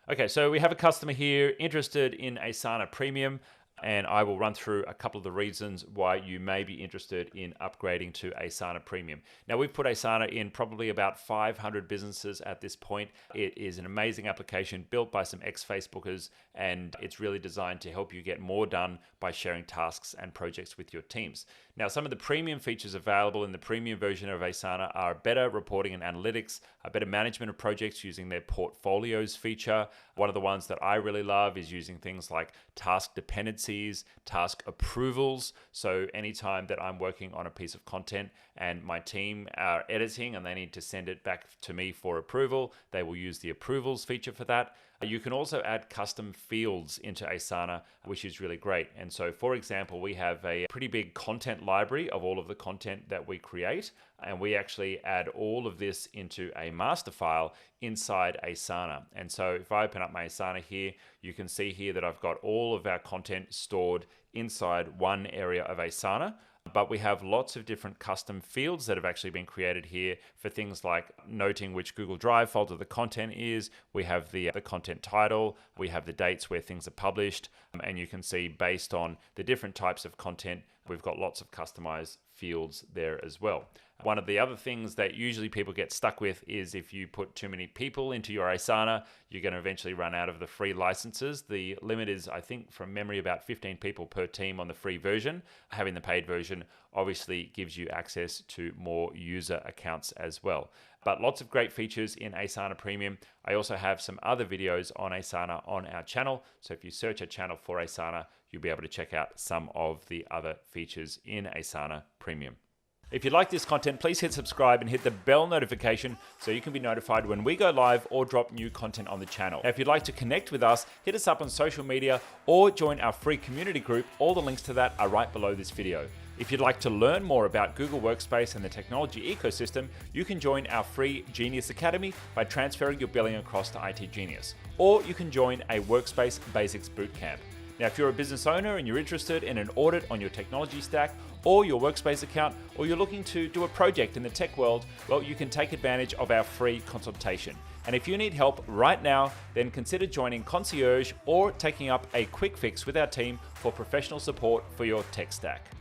Okay, so we have a customer here interested in Asana Premium, and I will run through a couple of the reasons why you may be interested in upgrading to Asana Premium. Now, we've put Asana in probably about 500 businesses at this point. It is an amazing application built by some ex-Facebookers, and it's really designed to help you get more done by sharing tasks and projects with your teams. Now, some of the premium features available in the premium version of Asana are better reporting and analytics, a better management of projects using their portfolios feature. One of the ones that I really love is using things like task dependencies, task approvals. So anytime that I'm working on a piece of content and my team are editing and they need to send it back to me for approval, they will use the approvals feature for that. You can also add custom fields into Asana, which is really great. And so, for example, we have a pretty big content library of all of the content that we create, and we actually add all of this into a master file inside Asana. And so if I open up my Asana here, you can see here that I've got all of our content stored inside one area of Asana. But we have lots of different custom fields that have actually been created here for things like noting which Google Drive folder the content is. We have the content title, we have the dates where things are published, and you can see based on the different types of content, we've got lots of customized fields there as well. One of the other things that usually people get stuck with is if you put too many people into your Asana, you're going to eventually run out of the free licenses. The limit is, I think, from memory, about 15 people per team on the free version. Having the paid version obviously gives you access to more user accounts as well. But lots of great features in Asana Premium. I also have some other videos on Asana on our channel. So if you search a channel for Asana, you'll be able to check out some of the other features in Asana Premium. If you like this content, please hit subscribe and hit the bell notification so you can be notified when we go live or drop new content on the channel. Now, if you'd like to connect with us, hit us up on social media or join our free community group. All the links to that are right below this video. If you'd like to learn more about Google Workspace and the technology ecosystem, you can join our free Genius Academy by transferring your billing across to itGenius. Or you can join a Workspace Basics Bootcamp. Now, if you're a business owner and you're interested in an audit on your technology stack or your Workspace account, or you're looking to do a project in the tech world, well, you can take advantage of our free consultation. And if you need help right now, then consider joining Concierge or taking up a quick fix with our team for professional support for your tech stack.